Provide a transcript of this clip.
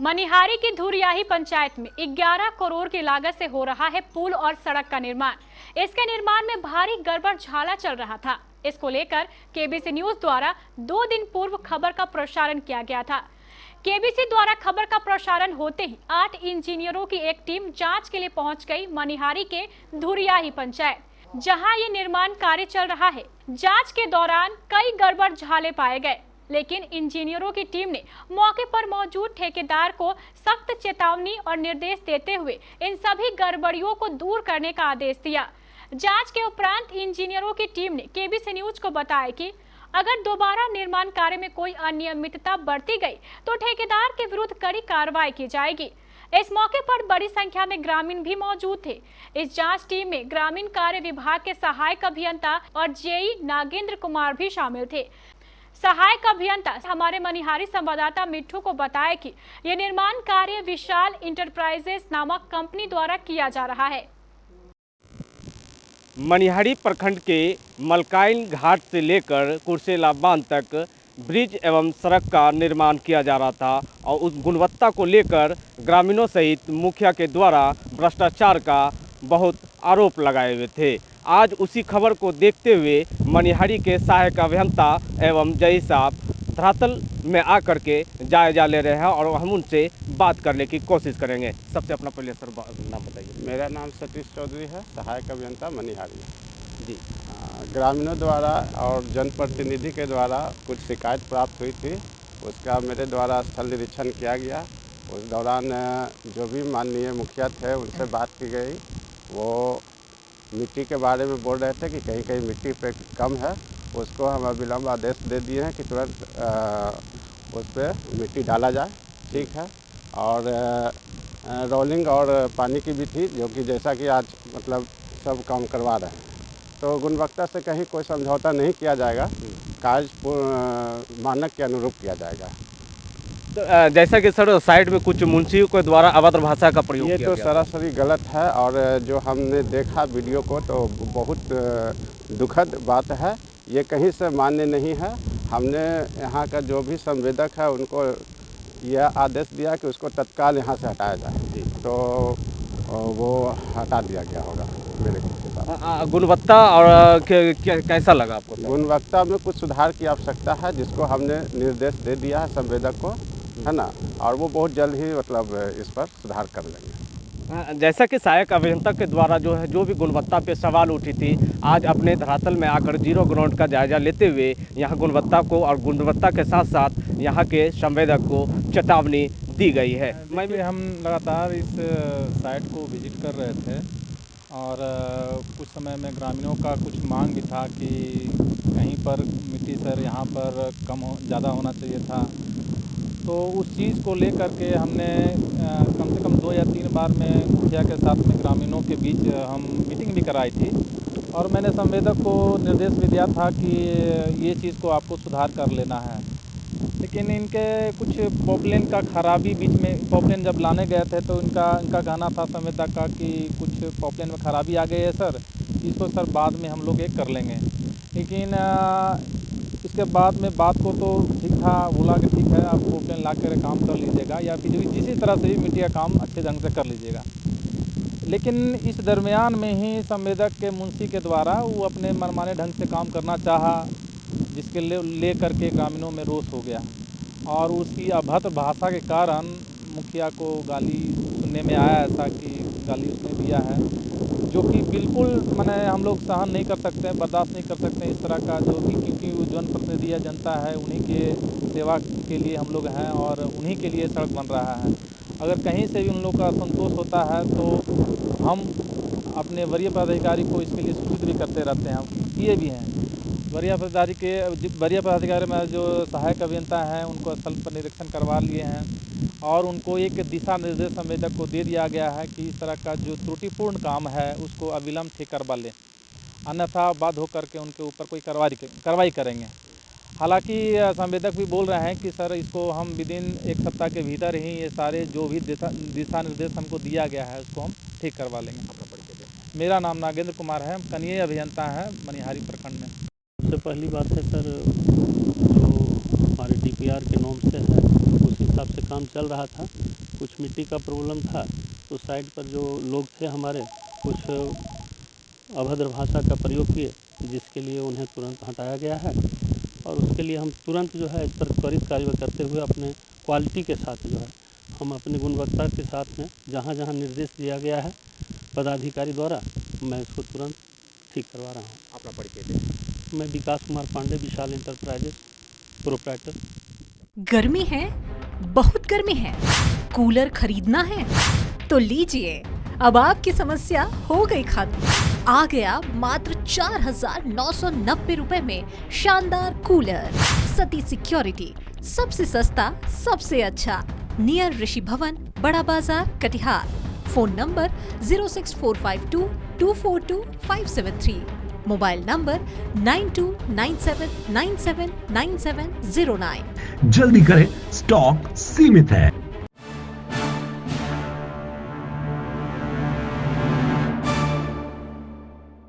मनिहारी की धुरियाही पंचायत में 11 करोड़ की लागत से हो रहा है पुल और सड़क का निर्माण। इसके निर्माण में भारी गड़बड़ झाला चल रहा था। इसको लेकर केबीसी न्यूज द्वारा 2 दिन पूर्व खबर का प्रसारण किया गया था। केबीसी द्वारा खबर का प्रसारण होते ही 8 इंजीनियरों की एक टीम जांच के लिए पहुंच गई मनिहारी के धुरियाही पंचायत, जहां ये निर्माण कार्य चल रहा है। जांच के दौरान कई गड़बड़ झाले पाए गए, लेकिन इंजीनियरों की टीम ने मौके पर मौजूद ठेकेदार को सख्त चेतावनी और निर्देश देते हुए इन सभी गड़बड़ियों को दूर करने का आदेश दिया। जांच के उपरांत इंजीनियरों की टीम ने केबीसी न्यूज को बताया कि अगर दोबारा निर्माण कार्य में कोई अनियमितता बरती गई तो ठेकेदार के विरुद्ध कड़ी कार्रवाई की जाएगी। इस मौके पर बड़ी संख्या में ग्रामीण भी मौजूद थे। इस जांच टीम में ग्रामीण कार्य विभाग के सहायक अभियंता और जेई नागेंद्र कुमार भी शामिल थे। सहायक अभियंता हमारे मनिहारी संवाददाता मिट्ठू को बताया कि यह निर्माण कार्य विशाल इंटरप्राइजेस नामक कंपनी द्वारा किया जा रहा है। मनिहारी प्रखंड के मलकाइन घाट से लेकर कुर्सेला बांध तक ब्रिज एवं सड़क का निर्माण किया जा रहा था और उस गुणवत्ता को लेकर ग्रामीणों सहित मुखिया के द्वारा भ्रष्टाचार का बहुत आरोप लगाए हुए थे। आज उसी खबर को देखते हुए मनिहारी के सहायक अभियंता एवं जय साहब धरातल में आकर के जायजा ले रहे हैं और हम उनसे बात करने की कोशिश करेंगे। सबसे अपना पहले सर नाम बताइए। मेरा नाम सतीश चौधरी है, सहायक अभियंता मनिहारी जी। ग्रामीणों द्वारा और जनप्रतिनिधि के द्वारा कुछ शिकायत प्राप्त हुई थी, उसका मेरे द्वारा स्थल निरीक्षण किया गया। उस दौरान जो भी माननीय मुखिया थे उनसे बात की गई। वो मिट्टी के बारे में बोल रहे थे कि कहीं कहीं मिट्टी पे कम है, उसको हम अविलंब आदेश दे दिए हैं कि तुरंत उस पर मिट्टी डाला जाए। ठीक है। और रोलिंग और पानी की भी थी, जो कि जैसा कि आज मतलब सब काम करवा रहे हैं, तो गुणवत्ता से कहीं कोई समझौता नहीं किया जाएगा, कार्य मानक के अनुरूप किया जाएगा। तो जैसा कि सर साइड में कुछ मुंशियों के द्वारा अभद्र भाषा का प्रयोग ये किया तो गया। सरासरी गलत है और जो हमने देखा वीडियो को तो बहुत दुखद बात है। ये कहीं से मान्य नहीं है। हमने यहाँ का जो भी संवेदक है उनको यह आदेश दिया कि उसको तत्काल यहाँ से हटाया जाए, तो वो हटा दिया गया होगा मेरे के साथ। गुणवत्ता और कैसा लगा आपको? गुणवत्ता में कुछ सुधार की आवश्यकता है, जिसको हमने निर्देश दे दिया है संवेदक को, है ना, और वो बहुत जल्द ही मतलब इस पर सुधार कर लेंगे। जैसा कि सहायक अभियंता के द्वारा जो भी गुणवत्ता पे सवाल उठी थी, आज अपने धरातल में आकर जीरो ग्राउंड का जायजा लेते हुए यहाँ गुणवत्ता को और गुणवत्ता के साथ साथ यहाँ के संवेदक को चेतावनी दी गई है। हम लगातार इस साइट को विजिट कर रहे थे और कुछ समय में ग्रामीणों का कुछ मांग भी था कि कहीं पर मिट्टी सर यहाँ पर ज़्यादा होना चाहिए था। तो उस चीज़ को लेकर के हमने कम से कम 2 या 3 बार में मुखिया के साथ में ग्रामीणों के बीच हम मीटिंग भी कराई थी और मैंने संवेदक को निर्देश भी दिया था कि ये चीज़ को आपको सुधार कर लेना है। लेकिन इनके कुछ पॉपलेन का खराबी बीच में, पॉपलेन जब लाने गए थे तो इनका कहना था संवेदक का कि कुछ पॉपलेन में खराबी आ गई है सर, इसको सर बाद में हम लोग एक कर लेंगे। लेकिन इसके बाद में बात को तो ठीक था, बोला कि ठीक है आप पॉपलेन ला कर काम कर लीजिएगा या फिर जिस तरह से भी मिट्टी का काम अच्छे ढंग से कर लीजिएगा। लेकिन इस दरमियान में ही संवेदक के मुंशी के द्वारा वो अपने मनमाने ढंग से काम करना चाहा, जिसके ले करके ग्रामीणों में रोष हो गया और उसकी अभद्र भाषा के कारण मुखिया को गाली सुनने में आया, ऐसा कि गाली उसने दिया है, जो कि बिल्कुल मैंने हम लोग सहन नहीं कर सकते हैं, बर्दाश्त नहीं कर सकते हैं इस तरह का, जो कि क्योंकि वो जनप्रतिनिधि है, जनता है, उन्हीं के सेवा के लिए हम लोग हैं और उन्हीं के लिए सड़क बन रहा है। अगर कहीं से भी उन लोग का संतोष होता है तो हम अपने वरीय पदाधिकारी को इसके लिए सूचित भी करते रहते हैं, किए भी हैं। वरीय पदाधिकारी में जो सहायक अभियंता हैं उनको स्थल पर निरीक्षण करवा लिए हैं और उनको एक दिशा निर्देश संवेदक को दे दिया गया है कि इस तरह का जो त्रुटिपूर्ण काम है उसको अविलंब ठीक करवा लें, अन्यथा बाध्य होकर के उनके ऊपर कोई कार्रवाई करेंगे। हालांकि संवेदक भी बोल रहे हैं कि सर इसको हम विदिन 1 सप्ताह के भीतर ही ये सारे जो भी दिशा निर्देश हमको दिया गया है उसको हम ठीक करवा लेंगे। मेरा नाम नागेंद्र कुमार है, कनीय अभियंता है मनिहारी प्रखंड में। सबसे पहली बात है सर, जो हमारे DPR के नॉर्म से है उस हिसाब हिसाब से काम चल रहा था। कुछ मिट्टी का प्रॉब्लम था, तो साइड पर जो लोग थे हमारे कुछ अभद्र भाषा का प्रयोग किए, जिसके लिए उन्हें तुरंत हटाया गया है। और उसके लिए हम तुरंत जो है इस पर त्वरित कार्रवाई करते हुए अपने क्वालिटी के साथ जो है हम अपनी गुणवत्ता के साथ में जहाँ जहाँ निर्देश दिया गया है पदाधिकारी द्वारा, मैं इसको तुरंत ठीक करवा रहा हूँ। अपना परिचय दें। मैं विकास कुमार पांडे, विशाल इंटरप्राइजेज प्रोप्राइटर। गर्मी है, बहुत गर्मी है, कूलर खरीदना है तो लीजिए, अब आपकी समस्या हो गई खत्म। आ गया मात्र 4,990 रुपए में शानदार कूलर। सती सिक्योरिटी, सबसे सस्ता, सबसे अच्छा। नियर ऋषि भवन, बड़ा बाजार, Katihar. Phone number 06452 242 573। Mobile number 9297979709। जल्दी करें, स्टॉक सीमित है।